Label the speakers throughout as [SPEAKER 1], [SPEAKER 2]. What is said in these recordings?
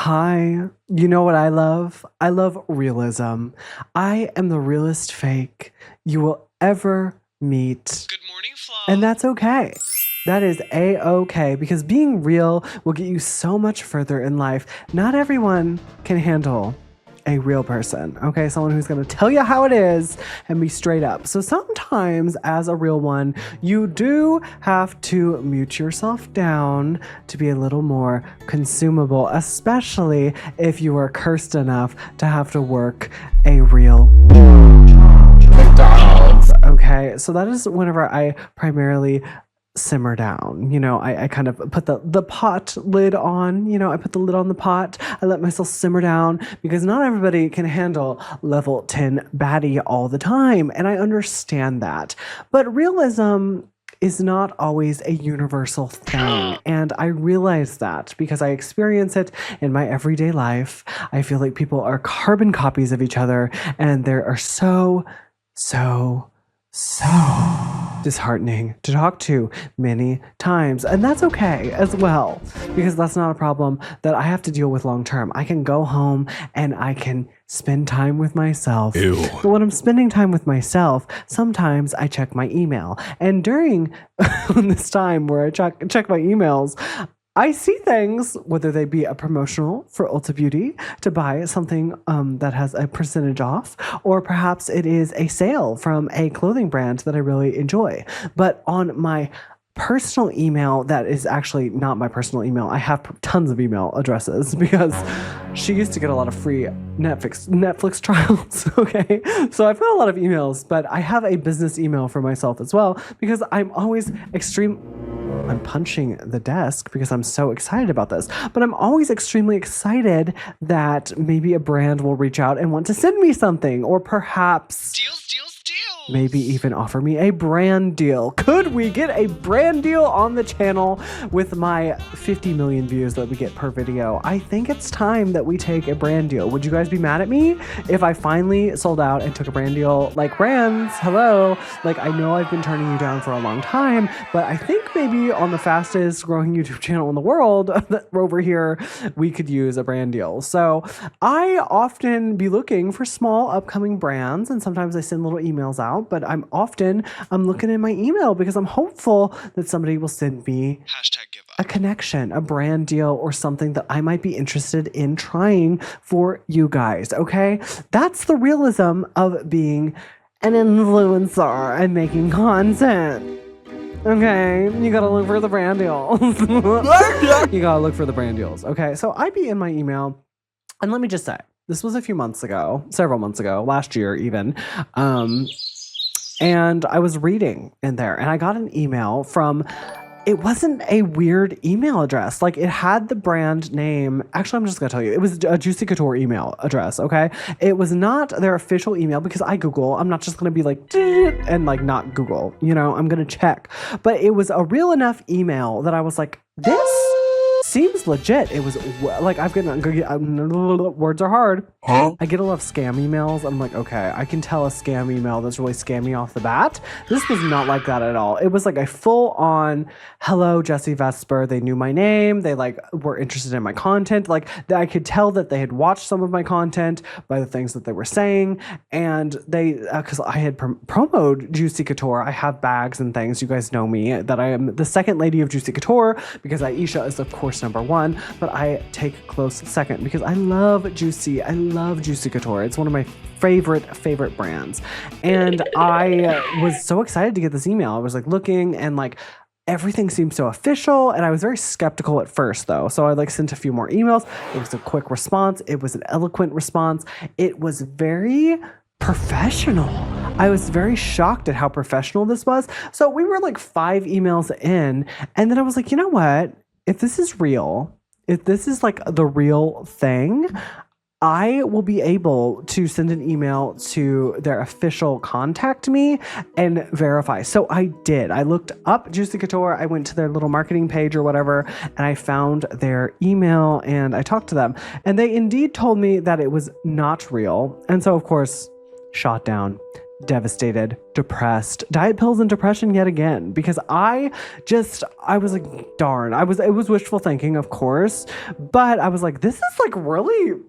[SPEAKER 1] Hi, you know what I love? I love realism. I am the realest fake you will ever meet.
[SPEAKER 2] Good morning, Flo.
[SPEAKER 1] And that's okay. That is a-okay because being real will get you so much further in life. Not everyone can handle a real person, okay? Someone who's gonna tell you how it is and be straight up. So sometimes as a real one, you do have to mute yourself down to be a little more consumable, especially if you are cursed enough to have to work a real McDonald's. Okay, so that is whenever I primarily simmer down. I kind of put the pot lid on. I put the lid on the pot. I let myself simmer down because not everybody can handle level 10 baddie all the time. And I understand that. But realism is not always a universal thing. And I realize that because I experience it in my everyday life. I feel like people are carbon copies of each other and there are so disheartening to talk to many times. And that's okay as well, because that's not a problem that I have to deal with long term. I can go home and I can spend time with myself.
[SPEAKER 3] Ew.
[SPEAKER 1] But when I'm spending time with myself, sometimes I check my email. And during this time where I check my emails, I see things, whether they be a promotional for Ulta Beauty to buy something that has a percentage off, or perhaps it is a sale from a clothing brand that I really enjoy. But on my personal email, that is actually not my personal email. I have tons of email addresses because she used to get a lot of free Netflix trials. Okay. So I've got a lot of emails, but I have a business email for myself as well because I'm always I'm punching the desk because I'm so excited about this, but I'm always extremely excited that maybe a brand will reach out and want to send me something, or perhaps
[SPEAKER 2] Deals.
[SPEAKER 1] maybe even offer me a brand deal. Could we get a brand deal on the channel with my 50 million views that we get per video? I think it's time that we take a brand deal. Would you guys be mad at me if I finally sold out and took a brand deal? Like, brands, hello. Like, I know I've been turning you down for a long time, but I think maybe on the fastest growing YouTube channel in the world over here, we could use a brand deal. So I often be looking for small upcoming brands, and sometimes I send little emails out, but I'm looking in my email because I'm hopeful that somebody will send me a connection, a brand deal, or something that I might be interested in trying for you guys. Okay. That's the realism of being an influencer and making content. Okay, you gotta look for the brand deals. You gotta look for the brand deals. Okay, so I'd be in my email, and let me just say, this was a few months ago, several months ago, last year even, and I was reading in there, and I got an email from, it wasn't a weird email address. Like, it had the brand name. Actually, I'm just going to tell you. It was a Juicy Couture email address, okay? It was not their official email because I Google. I'm not just going to be like, and like not Google. I'm going to check. But it was a real enough email that I was like, this seems legit. It was like, words are hard.
[SPEAKER 3] Huh?
[SPEAKER 1] I get a lot of scam emails. I'm like, okay, I can tell a scam email that's really scammy off the bat. This was not like that at all. It was like a full on, hello, Jessie Vesper. They knew my name. They were interested in my content. Like, I could tell that they had watched some of my content by the things that they were saying. And they, because I had promoted Juicy Couture. I have bags and things. You guys know me, that I am the second lady of Juicy Couture because Aisha is, of course, number one, but I take close second because I love Juicy. I love Juicy Couture. It's one of my favorite brands. And I was so excited to get this email. I was like looking, and like everything seemed so official, and I was very skeptical at first though. So I sent a few more emails. It was a quick response. It was an eloquent response. It was very professional. I was very shocked at how professional this was. So we were like 5 emails in, and then I was like, you know what? If this is real, if this is like the real thing, I will be able to send an email to their official contact me and verify. So I did. I looked up Juicy Couture. I went to their little marketing page or whatever, and I found their email and I talked to them. And they indeed told me that it was not real. And so, of course, shot down. devastated, depressed, diet pills and depression yet again, because I was like, darn, it was wishful thinking, of course, but I was like, this is like really,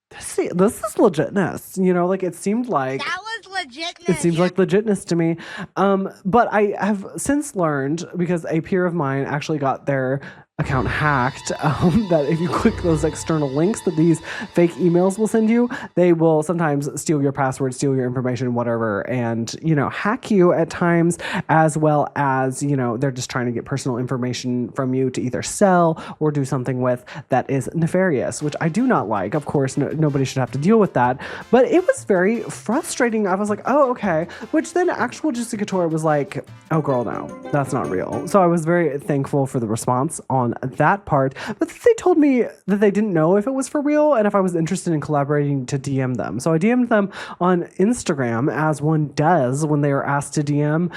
[SPEAKER 1] this is legitness, you know, like it seemed like
[SPEAKER 2] that was legitness.
[SPEAKER 1] It seems like legitness to me. But I have since learned, because a peer of mine actually got their account hacked, that if you click those external links that these fake emails will send you, they will sometimes steal your password, steal your information, whatever, and, you know, hack you at times, as well as, you know, they're just trying to get personal information from you to either sell or do something with that is nefarious, which I do not like. Of course, nobody should have to deal with that, but it was very frustrating. I was like, oh, okay. Which then actual Juicy Couture was like, oh girl, no, that's not real. So I was very thankful for the response on that part, but they told me that they didn't know if it was for real and if I was interested in collaborating to DM them. So I DM'd them on Instagram, as one does when they are asked to DM,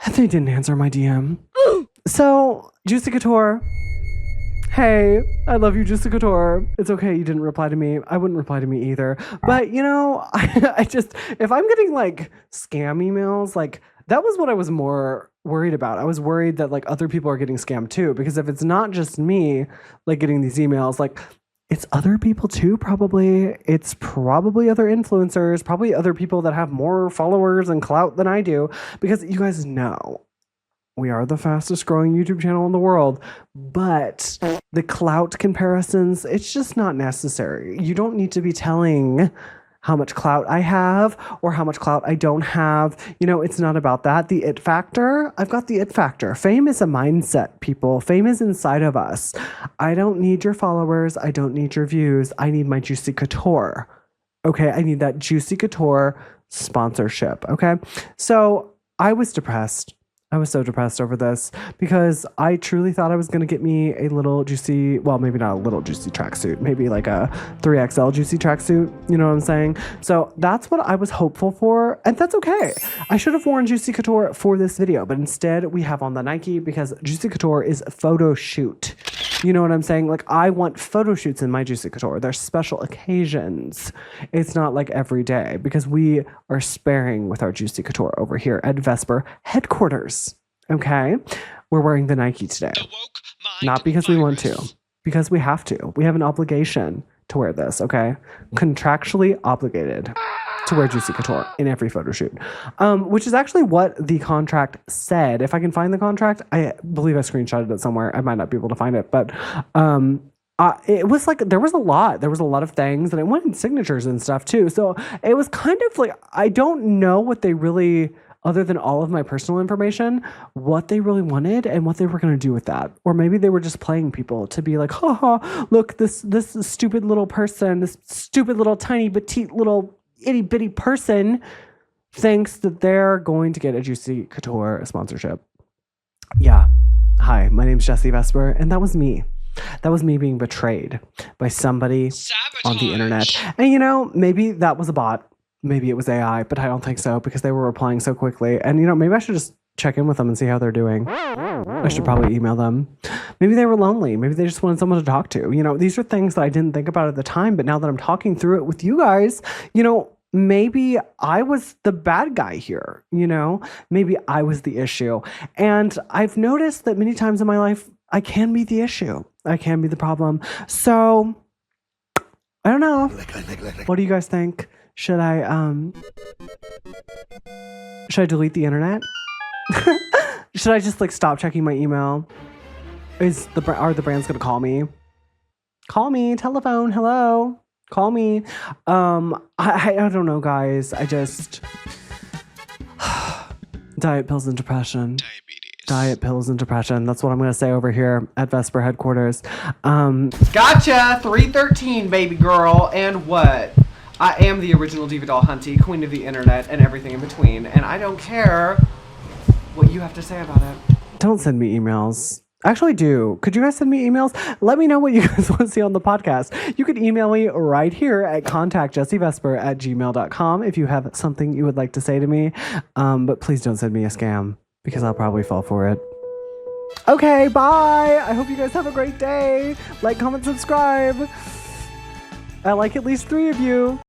[SPEAKER 1] and they didn't answer my DM. So Juicy Couture, hey, I love you, Juicy Couture. It's okay you didn't reply to me. I wouldn't reply to me either. But, you know, I just, if I'm getting like scam emails, like that was what I was more worried about. I was worried that like other people are getting scammed too, because if it's not just me like getting these emails, like it's other people too, probably. It's probably other influencers, probably other people that have more followers and clout than I do, because you guys know we are the fastest growing YouTube channel in the world, but the clout comparisons, it's just not necessary. You don't need to be telling how much clout I have or how much clout I don't have. You know, it's not about that. The it factor, I've got the it factor. Fame is a mindset, people. Fame is inside of us. I don't need your followers. I don't need your views. I need my Juicy Couture. Okay, I need that Juicy Couture sponsorship. Okay, so I was depressed. I was so depressed over this because I truly thought I was going to get me a little juicy, well, maybe not a little juicy tracksuit, maybe like a 3XL juicy tracksuit. You know what I'm saying? So that's what I was hopeful for. And that's okay. I should have worn Juicy Couture for this video, but instead we have on the Nike because Juicy Couture is photo shoot. You know what I'm saying? Like, I want photo shoots in my Juicy Couture. They're special occasions. It's not like every day, because we are sparing with our Juicy Couture over here at Vesper headquarters. Okay? We're wearing the Nike today. Not because we want to, because we have to. We have an obligation to wear this, okay? Contractually obligated to wear Juicy Couture in every photo shoot, which is actually what the contract said. If I can find the contract, I believe I screenshotted it somewhere. I might not be able to find it, but it was like there was a lot of things, and it went in signatures and stuff too. So it was kind of like, I don't know what they really, other than all of my personal information, what they really wanted and what they were going to do with that. Or maybe they were just playing people to be like, haha, look, this stupid little person, this stupid little tiny petite little itty bitty person thinks that they're going to get a Juicy Couture sponsorship. Yeah. Hi, my name's Jessie Vesper, and that was me. That was me being betrayed by somebody on the internet. And you know, maybe that was a bot. Maybe it was AI, but I don't think so, because they were replying so quickly. And you know, maybe I should just check in with them and see how they're doing. I should probably email them. Maybe they were lonely. Maybe they just wanted someone to talk to. You know, these are things that I didn't think about at the time, but now that I'm talking through it with you guys, you know, maybe I was the bad guy here, you know? Maybe I was the issue. And I've noticed that many times in my life, I can be the issue. I can be the problem. So, I don't know. What do you guys think? Should I delete the internet? Should I just like stop checking my email? Are the brands gonna call me? Call me, telephone, hello, call me. I don't know, guys. I just diet pills and depression. Diet pills and depression. That's what I'm gonna say over here at Vesper headquarters. Gotcha, 313, baby girl. And what? I am the original Diva Doll Hunty, queen of the internet, and everything in between. And I don't care what you have to say about it. Don't send me emails. Actually do. Could you guys send me emails? Let me know what you guys want to see on the podcast. You can email me right here at contactjessievesper@gmail.com if you have something you would like to say to me. But please don't send me a scam, because I'll probably fall for it. Okay, bye. I hope you guys have a great day. Like, comment, subscribe. I like at least 3 of you.